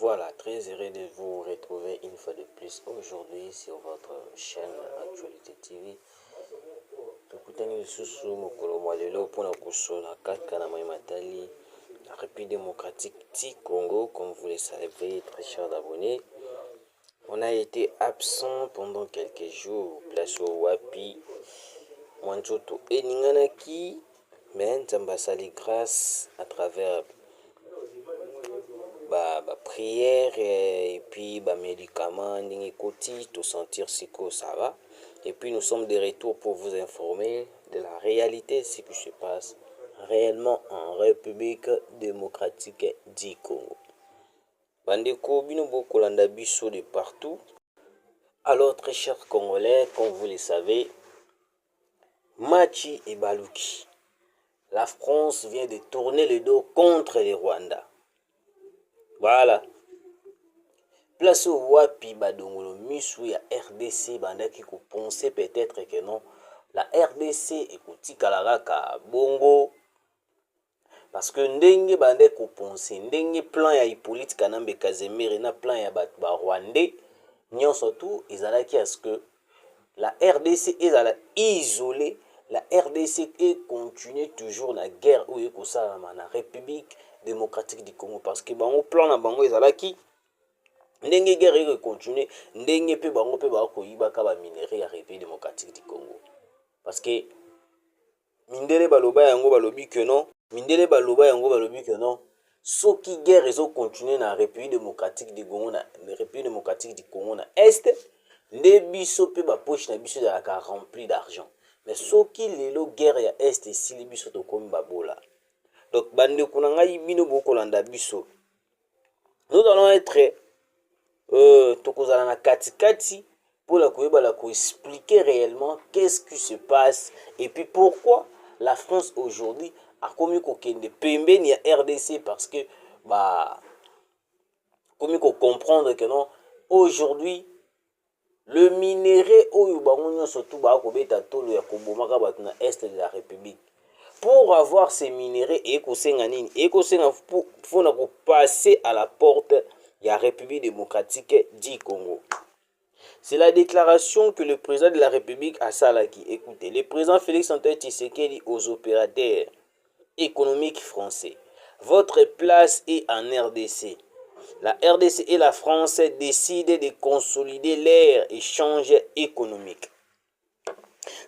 Voilà, très heureux de vous retrouver une fois de plus aujourd'hui sur votre chaîne Actualité TV. Tokutani lisusu mokolo mwa lelo mpona kosola kaka na matali la République démocratique du Congo. Comme vous le savez, très chers abonnés, on a été absent pendant quelques jours. Place au Wapi, Mwanjoto et Ninganaki, mais Nzambasali grâce à travers prière et puis médicaments, tout sentir ce que ça va. Et puis nous sommes de retour pour vous informer de la réalité, ce qui se passe réellement en République démocratique du Congo. Bandeko bino bokolanda biso de partout. Alors très chers Congolais, comme vous le savez, Machi et Baluki, la France vient de tourner le dos contre les Rwandais. Voilà. Place au Wapi badongolo misu ya RDC bandaki ko penser peut-être que non, la RDC ekotikala kaka bongo parce que ndenge bande ko penser ndenge plan ya Hippolyte Kanambe Kazemire na plan ya ba Rwandais nyonso tout ezalaki à ce que la RDC ezala isolée, la RDC est continue toujours la guerre où ekosalama na République démocratique du Congo parce que bango plan na bango ezalaki ndenge guerre continue ndenge pe bango pe ba koyiba ka ba minerai ya République démocratique du Congo parce que mindele baloba yango balobi que non, mindele baloba yango balobi que non, soki guerre ezo continue na République démocratique du Congo na République démocratique du Congo na est nde biso pe ba poche na biso ya ka rempli d'argent, mais soki lelo guerre ya est esili biso to komi babola. Donc bande kuna ngai bino bokolanda biso, nous allons être tokozala na katikati pour la koyeba expliquer réellement qu'est-ce qui se passe et puis pourquoi la France aujourd'hui a commis kokende pembeni ya RDC parce que commis ko comprendre que non, aujourd'hui le minerai oyo bango nyonso tout ba kobeta tolo ya kobomaka bato na est de la République. Pour avoir ces minéraux et pour passer à la porte de la République démocratique du Congo. C'est la déclaration que le président de la République a salaki. Écoutez, le président Félix Antoine Tshisekedi aux opérateurs économiques français. Votre place est en RDC. La RDC et la France décident de consolider leur échange économique.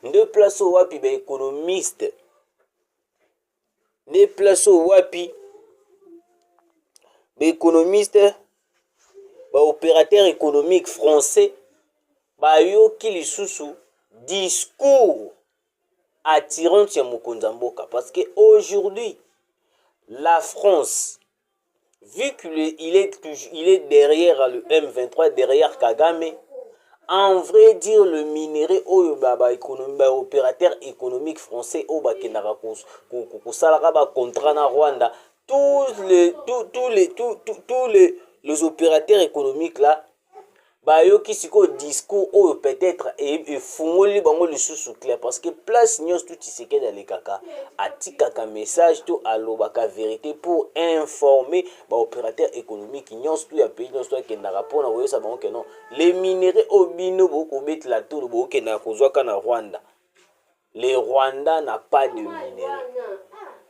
Deux places au Wapi économistes. Des places au Wapi, économistes, opérateurs économiques français, yoki lisusu discours attirant ya Mokonzamboka parce que aujourd'hui la France, vu qu'il est derrière le M23, derrière Kagame, en vrai dire le minerai oyo opérateur économique français au bakendaka kosalaka ba contrat na Rwanda, tous les opérateurs économiques là yoki siko discours oyo peut-être et fungoli bango lisusu clair parce que place nyos tout Tshisekedi dans les kaka atikaka message to alobaka vérité pour informer opérateur économique nyos tout ya pays nyos to kendaka pona koyesa bango que non, les minéraux obino boko betla tout boko kendaka kozwaka na Rwanda. Les Rwanda n'a pas de minéraux.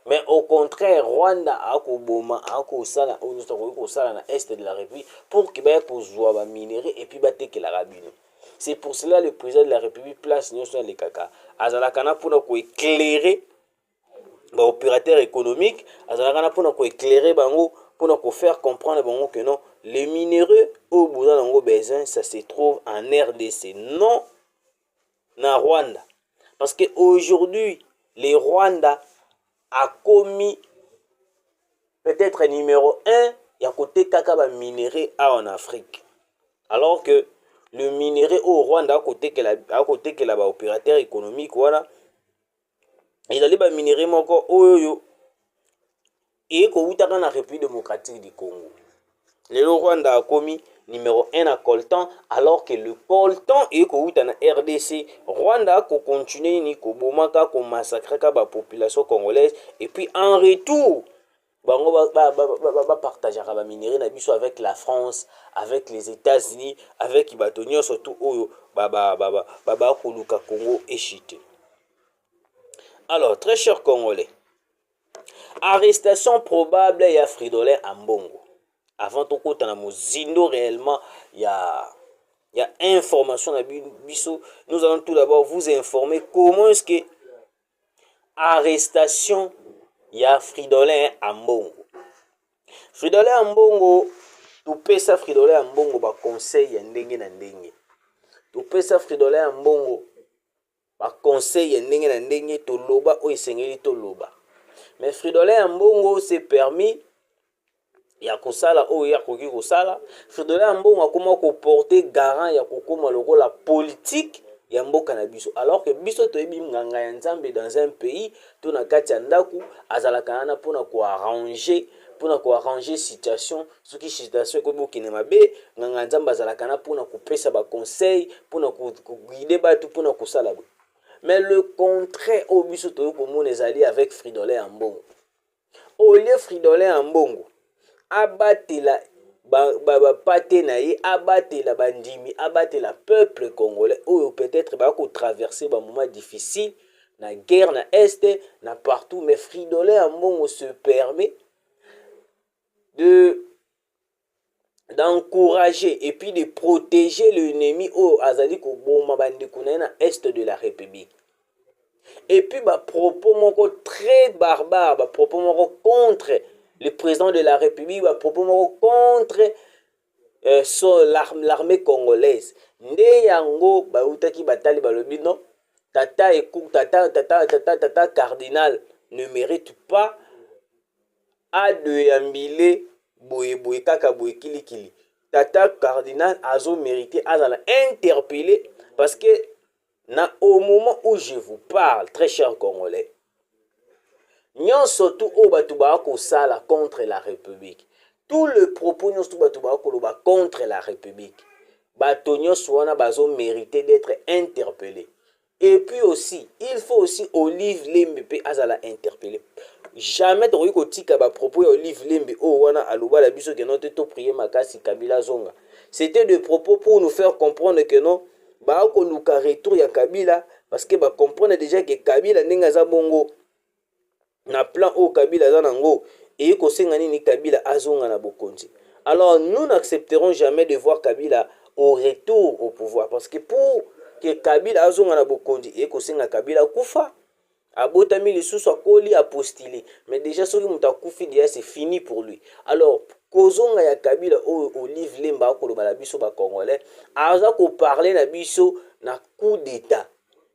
Mais au contraire, Rwanda a koboma a kosala na est de la République pour que ba kozwa ba minéraux et puis ba tekela rabino. C'est pour cela le président de la République place nyonso les kaka azalaka na pona ko éclairer ba opérateur économique, azalaka na pona ko éclairer bango pona ko faire comprendre bango que non, les minéraux au besoin dango besoin ça se trouve en RDC, non na Rwanda. Parce que aujourd'hui les Rwandais a commis peut-être numéro 1 à côté kaka minerai en Afrique, alors que le minerai au Rwanda à côté que la opérateur économique voilà il allait ba minerai moko oyo et ko utaka na République démocratique du Congo. Le Rwanda a commis numéro 1 à coltan, alors que le coltan est na RDC. Rwanda a continué ni ko bomaka ko massacrer ka ba population congolaise et puis en retour bango bapartageaka baminerie na biso avec la France, avec les États-Unis, avec bato nyonso tu oyo bakoluka Congo echite. Alors, très cher Congolais, arrestation probable ya Fridolin Ambongo. Avant tout côté na mozindo réellement il y a information na biso. Nous allons tout d'abord vous informer comment est-ce que arrestation ya Fridolin Ambongo. Fridolin Ambongo, tupesa Fridolin Ambongo ba conseil ya ndenge na ndenge. Tupesa Fridolin Ambongo ba conseil ya ndenge na ndenge toloba o esengeli toloba. Mais Fridolin Ambongo s'est permis ya kosala o ya koki kosala. Fridolin Ambongo akoma ko porter garant ya kokoma lokola politique ya mboka na biso, alors que biso toyebi nganga ya nzambe dans un pays to na kati ya ndaku azalaka na pona ko arranger situation soki situation ko bokine mabe nganga nzambe azalaka na pona kopesa ba conseil pona ko guider batu pona kosala. Mais le contraire au biso to ko mona ezali avec Fridolin Ambongo. Au lieu Fridolin Ambongo abatela pate na ye, abatela bandimi, abatela peuple congolais ou peut-être ko traverser ba moment difficile na guerre na est na partout. Mais Fridolin Ambongo se permet d'encourager et puis de protéger l'ennemi au azali ko boma bandeko na est de la République. Et puis propos moko très barbare, propos moko contre le président de la République, propos moko contre l'armée congolaise. Nde yango bautaki batali balobi non, tata cardinal ne mérite pas à de ambile boye kaka boye kilikili. Tata cardinal azo mérité à interpeller parce que au moment où je vous parle, très cher Congolais, nyon surtout au batuba ko sala contre la République. Tout le propos nyon surtout batuba ko loba contre la République. Batonyo soana bazo mérité d'être interpellé. Et puis aussi, il faut aussi Olive Lembe azala interpellé. Jamais t'aurais kotika ba propos Olive Lembe o wana aloba la biso que non to prier makasi Kabila zonga. C'était des propos pour nous faire comprendre que non ba ko luka retour ya Kabila parce que ba comprendre déjà que Kabila ndinga za bongo na plan o Kabila za nango et ko senga nini Kabila azonga na bokonzi. Alors nous n'accepterons jamais de voir Kabila au retour au pouvoir parce que pour que Kabila azonga na bokonzi et ko senga Kabila kufa abotami lisusu akoli apostiller, mais déjà soki muta kufi dia c'est fini pour lui. Alors kozonga ya Kabila o Olive Lemba ko loba la biso ba congolais aza ko parler na biso na coup d'état.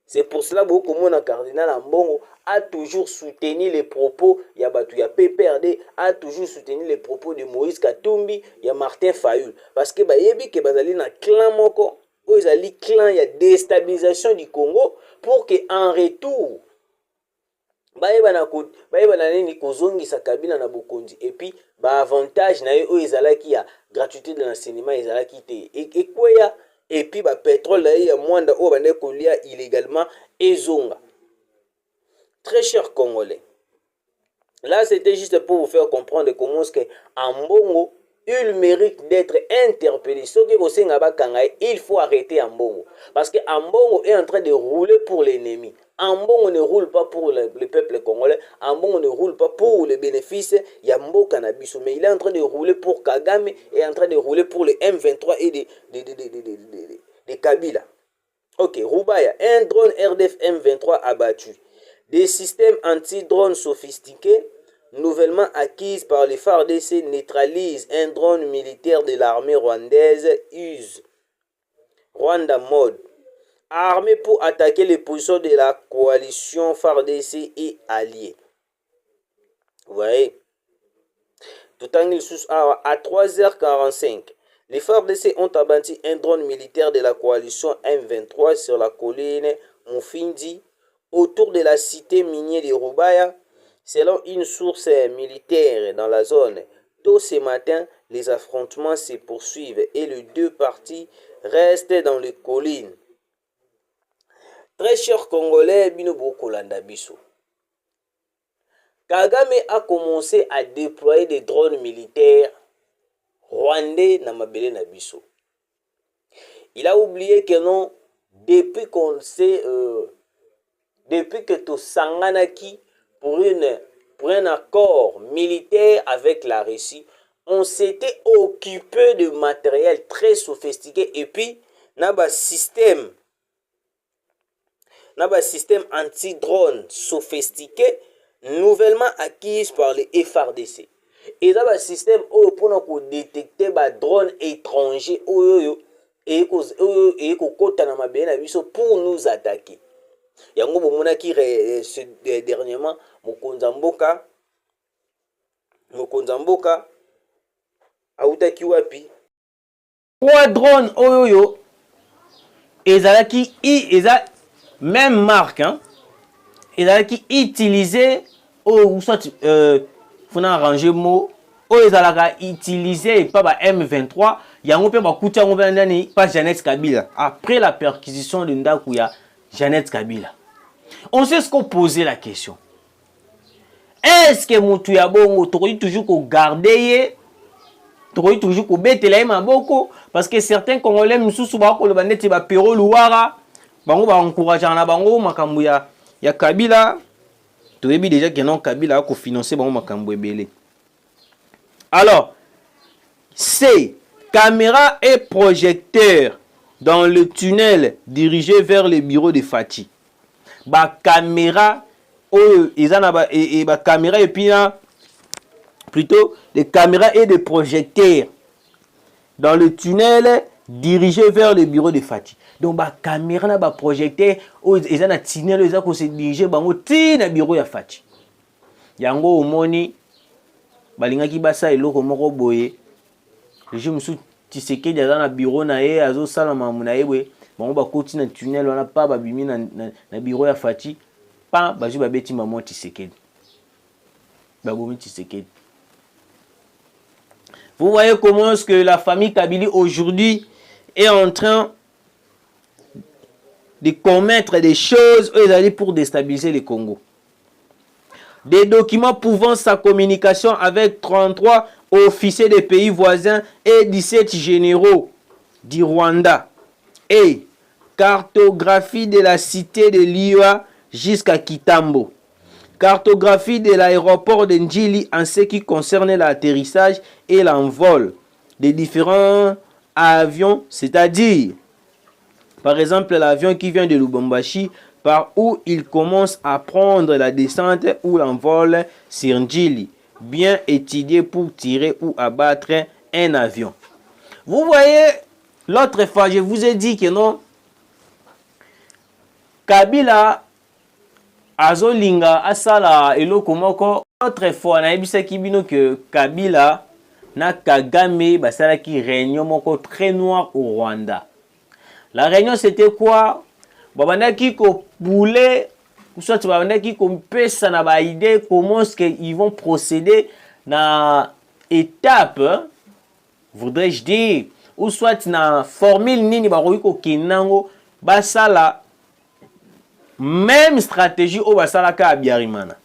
C'est pour cela que mon cardinal Ambongo a toujours soutenu les propos ya batu ya PPRD, a toujours soutenu les propos de Moïse Katumbi, ya Martin Fayulu parce que yebi ke bazali na clan moko o ezali clan ya déstabilisation du Congo pour que en retour bayeba nini kozongisa Kabila na bokonzi et puis avantage na yo ezalaki ya gratuité de l'enseignement ezalaki te ekweya et puis pétrole na ya mwanda o bande kolia illégalement ezonga. Très cher Congolais, là c'était juste pour vous faire comprendre comment est-ce que Ambongo il mérite d'être interpellé. Ce que vous il faut arrêter Ambongo parce que Ambongo est en train de rouler pour l'ennemi. Ambongo ne roule pas pour le peuple congolais. Ambongo ne roule pas pour les bénéfices Yambo Cannabis. Mais il est en train de rouler pour Kagame et en train de rouler pour les M23 et des Kabila. Ok, Roubaya, un drone RDF M23 abattu. Des systèmes anti-drones sophistiqués nouvellement acquises par les FARDC neutralisent un drone militaire de l'armée rwandaise USE. Rwanda Mode. Armé pour attaquer les positions de la coalition FARDC et alliés. Vous voyez, tout en à 3h45, les FARDC ont abattu un drone militaire de la coalition M23 sur la colline Mufindi, autour de la cité minière de Rubaya, selon une source militaire dans la zone. Tôt ce matin, les affrontements se poursuivent et les deux parties restent dans les collines. Très cher Congolais, bino bokolanda biso. Kagame a commencé à déployer des drones militaires rwandais na mabele na biso. Il a oublié que non, depuis qu'on sait, depuis que tout sanganaki pour un accord militaire avec la Russie, on s'était occupé de matériel très sophistiqué et puis naba système anti-drone sophistiqué nouvellement acquis par les FRDC. Et là un système pour détecter les drones étrangers et kokota na mabele na biso pour nous attaquer. Yango bomonaki dernièrement mokonza mboka autaki wapi 3 drones oyo ezalaki eza même marque hein, ezalaki utilisé ou soit faut arranger mot oyo ezalaka utilisé par ba M23 yango pe bakuti yango pe ndani pa Jeannette Kabila après la perquisition de ndaku ya Jeannette Kabila. On sait ce qu'on posait la question. Est-ce que mutu ya bongo tokoki toujours ko garder tokoki toujours ko betela maboko parce que certains Congolais mususu ba ko le baneti ba Pero Luara bango ba encourager na bango makambo ya Kabila. Toyebi déjà que non Kabila ko financer bango makambo ebele. Alors, c'est caméra et projecteur dans le tunnel dirigé vers le bureau de Fachi. Ba caméra ba caméra et puis là plutôt les caméras et des projecteurs dans le tunnel dirigé vers le bureau de Fachi. Donc ba caméra na ba projecteur ezana tunnel eza ko se diriger bango ti na bureau ya Fachi. Yango omoni balingaki basa eloko moko boye. Je me suis Tshisekedi dans na bureau na ye azo sala mamu na yewe bango bakoti na tunnel wana pa babimi na bureau ya Fachi pa bazu babeti mamu Tshisekedi babomi Tshisekedi. Vous voyez comment est-ce que la famille Kabila aujourd'hui est en train de commettre des choses pour déstabiliser le Congo. Des documents prouvant sa communication avec 33 officiers des pays voisins et 17 généraux du Rwanda. Et cartographie de la cité de Liwa jusqu'à Kitambo. Cartographie de l'aéroport de Njili en ce qui concerne l'atterrissage et l'envol des différents avions, c'est-à-dire, par exemple, l'avion qui vient de Lubumbashi, par où il commence à prendre la descente ou l'envol sur Njili, bien étudié pour tirer ou abattre un avion. Vous voyez, l'autre fois, je vous ai dit que non, Kabila azolinga asala eloko moko. L'autre fois, na ebisaki bino que Kabila na Kagame basalaki réunion moko très noire au Rwanda. La réunion c'était quoi? Babandaki ko poulet ou soit babandaki ko pesa na ba idée comment est-ce qu'ils vont procéder na étape, voudrais-je dire, ou soit na formule nini baroki ko kinango basala même stratégie au basalaka à Biarimana.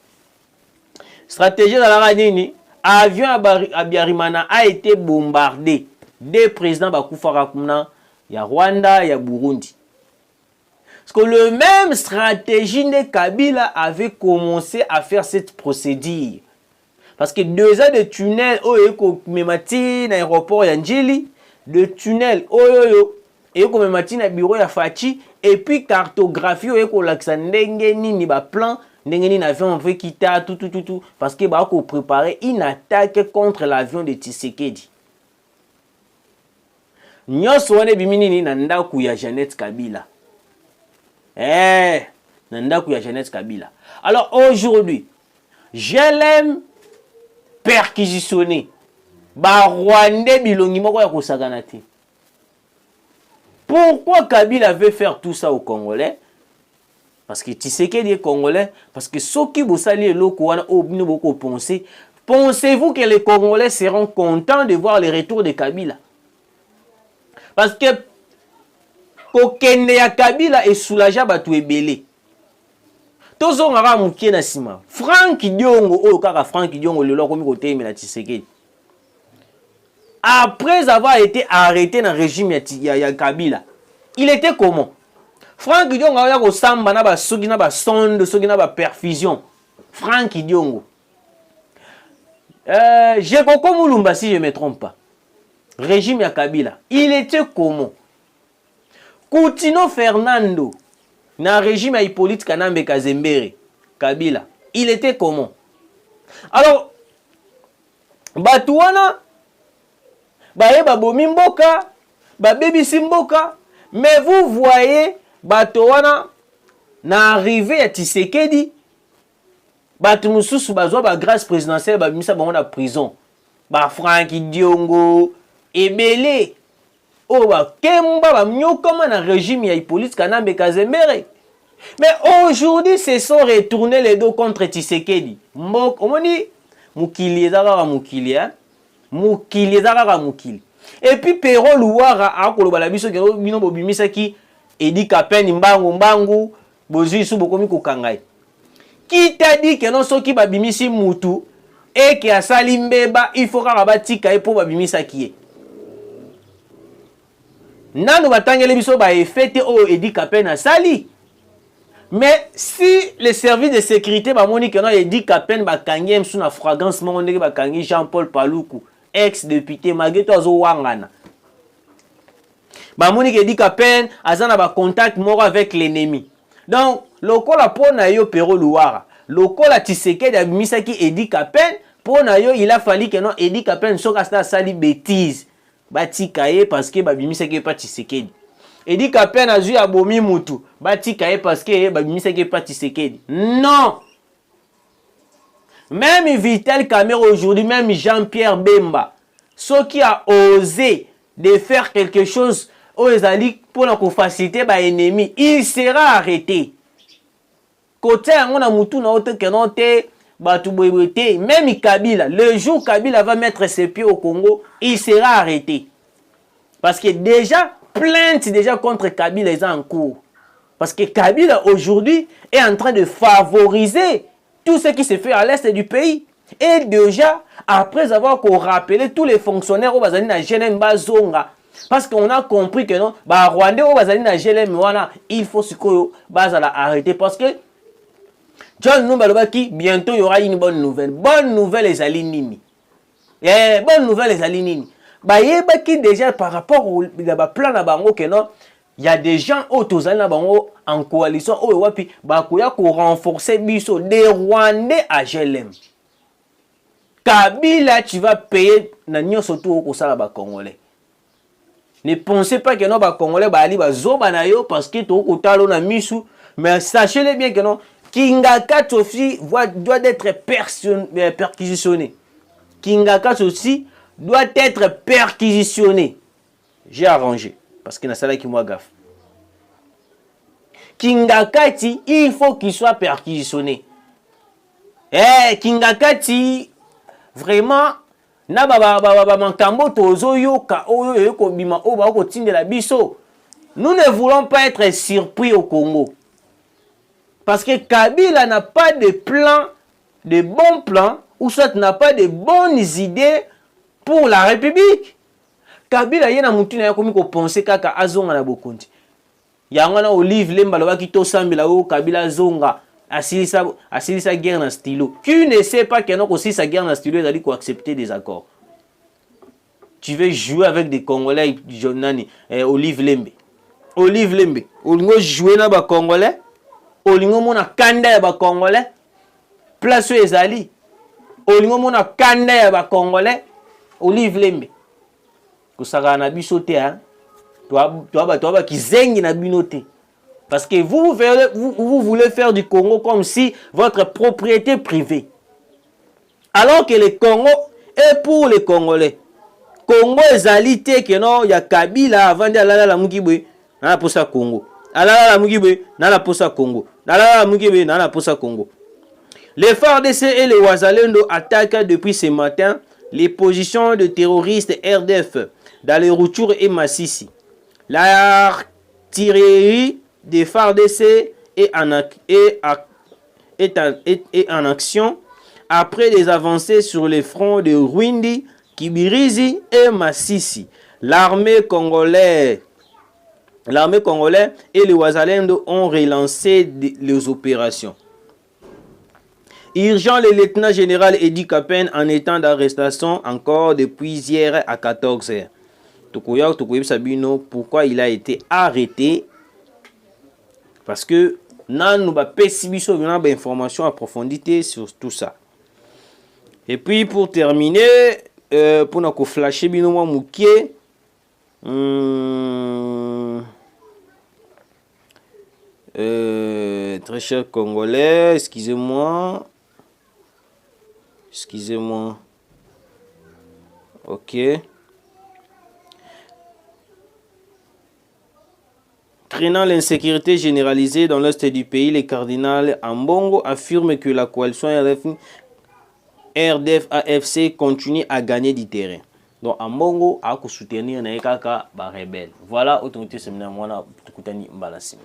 Stratégie dans la nini, avion à Biarimana a été bombardé. Deux présidents bakufara kumna ya Rwanda ya Burundi. Parce que le même stratégie de Kabila avait commencé à faire cette procédure. Parce que 2 ans de tunnel au memati na aéroport ya Njili, de tunnel et au memati na bureau ya Fachi, et puis cartographie au laksa ndenge nini ba plan ndenge nini avion veut quitter tout parce que ba ko préparer une attaque contre l'avion de Tshisekedi. Nyos wane biminini na ndaku ya Jeannette Kabila. Na ndaku ya Jeannette Kabila. Alors aujourd'hui, je l'aime perquisitionner ba Rwandais bilongi moko ya kosagana te. Pourquoi Kabila veut faire tout ça aux Congolais? Parce que Tshisekedi est Congolais. Parce que ceux qui vous saluent pensez-vous que les Congolais seront contents de voir le retour de Kabila? Parce que Kokende ya Kabila est soulagé à Batu Ebele. tozonga kaka mokie na nsima Frank Diongo oyo kaka Frank Diongo lelo akomi kotelemela Tshisekedi après avoir été arrêté dans le régime ya Kabila il était comment Frank Diongo a kosamba na basoki na basonde soki na perfusion Frank Diongo j'ai Koko Mulumba si je ne me trompe pas régime ya Kabila il était comment Coutinho Fernando na régime ya Hippolyte Kanambe Kazembere Kabila il était comment alors Batouana baye babomi mboka babebisi mboka mais vous voyez Batouana na arrivé ya Tshisekedi batu mususu bazwa ba grâce présidentielle babimisa bango na prison ba Frank Diongo ebele o ba kemba ba myokoma na régime ya Hippolyte Kanambe Kazembere mais aujourd'hui se sont retournés les dos contre Tshisekedi mbok omoni mukili ezaka mukili hein mukili ezaka mukili et puis Pero Luwara akoloba la biso ke bino bobimisa ki Edi Kapeni mbangu bozui su bokomi kokangai qui t'a dit que non soki babimisi mutu et que asali mbeba il faut kaka batika po babimisa kiye nanu batangele biso ba effete o Edi Kapeni asali mais si les services de sécurité bamoni que non Edi Kapeni bakangi msu na fragrance mongo ndenge bakangi Jean-Paul Paluku ex-député Mageto azo wangana bamoni que Edi Kapeni azana ba contact moko avec l'ennemi donc lokola pona yo Pero Luwara lokola Tshisekedi abimisaki Edi Kapeni pona yo il a fallu que non Edi Kapeni soka sta sali bêtise batika ye parce que babimisaki pa Tshisekedi Edi Kapeni azui abomi mutu batika ye parce que babimisaki pa Tshisekedi non même Vital Kamerhe aujourd'hui même Jean-Pierre Bemba ceux qui a osé de faire quelque chose aux ezali pour la faciliter ba ennemi il sera arrêté côté on a mutu na ote que non te batu boyete même Kabila le jour Kabila va mettre ses pieds au Congo il sera arrêté parce que déjà plainte déjà contre Kabila est en cours parce que Kabila aujourd'hui est en train de favoriser tout ce qui se fait à l'est du pays et déjà après avoir rappelé tous les fonctionnaires au bazali na GLM bazonga parce qu'on a compris que non ba Rwandais au bazali na GLM wana il faut sikoyo bazala arrêter parce que John Numbalobaki bientôt il y aura une bonne nouvelle ezali nini bonne nouvelle ezali nini ba yebaki déjà par rapport au plan na bango que non il y a des gens autour na bango en coalition o wapi ba koya ko renforcer biso des Rwandais à GLM Kabila tu vas payer na nyoso tout ko sala ba Congolais ne pensez pas que non ba Congolais ba ali ba zoba na yo parce que to ko talo na misu mais sachez-le bien que non Kingaka aussi doit être perquisitionné Kingaka aussi doit être perquisitionné j'ai arrangé parce que na sala ki moi gaffe Kingakati il faut qu'il soit perquisitionné Kingakati vraiment na ba mankambo tozo yoka oyo ko bima o ba ko tindela biso nous ne voulons pas être surpris au Congo parce que Kabila n'a pas de plan de bons plans ou soit n'a pas de bonnes idées pour la République Kabila yena mutu na yakomi ko penser kaka azonga na bokonti yango na Olive Lemba lobaki to sambela o Kabila zonga asilisa guerre na stylo qui ne sait pas que non aussi sa guerre na stylo il a dit qu'on accepter des accords tu veux jouer avec des Congolais Jonani Olive Lembe olingo jouer na ba Congolais olingo mona kanda ya ba Congolais place ezali olingo mona kanda ya ba Congolais Olive Lembe kusaka na biso te hein toi kizengi na binote parce que vous voulez faire du Congo comme si votre propriété privée alors que le Congo est pour les Congolais Congo ezali te que non ya Kabila avant de la mukibwe na posa Congo alala la mukibwe na la posa Congo alala la mukibwe na la posa Congo les FARDC et les Wazalendo attaquent depuis ce matin les positions de terroristes RDF dans les Rutshuru et Masisi. L'artillerie des FARDC est en action après des avancées sur les fronts de Rwindi, Kibirizi et Masisi. L'armée congolaise et les Wazalendo ont relancé les opérations. Urgent, le lieutenant général Edi Kapen en état d'arrestation encore depuis hier à 14h. Pourquoi il a été arrêté? Parce que nous avons des informations approfondies sur tout ça. Et puis pour terminer, pour nous flasher binomo mouké, très cher Congolais, excusez-moi. Ok. Traînant l'insécurité généralisée dans l'est du pays, le cardinal Ambongo affirme que la coalition RDF-AFC continue à gagner du terrain. Donc Ambongo a soutenir les rebelles. Voilà, autorité séminaire, moi, Tukutani Mbalasima.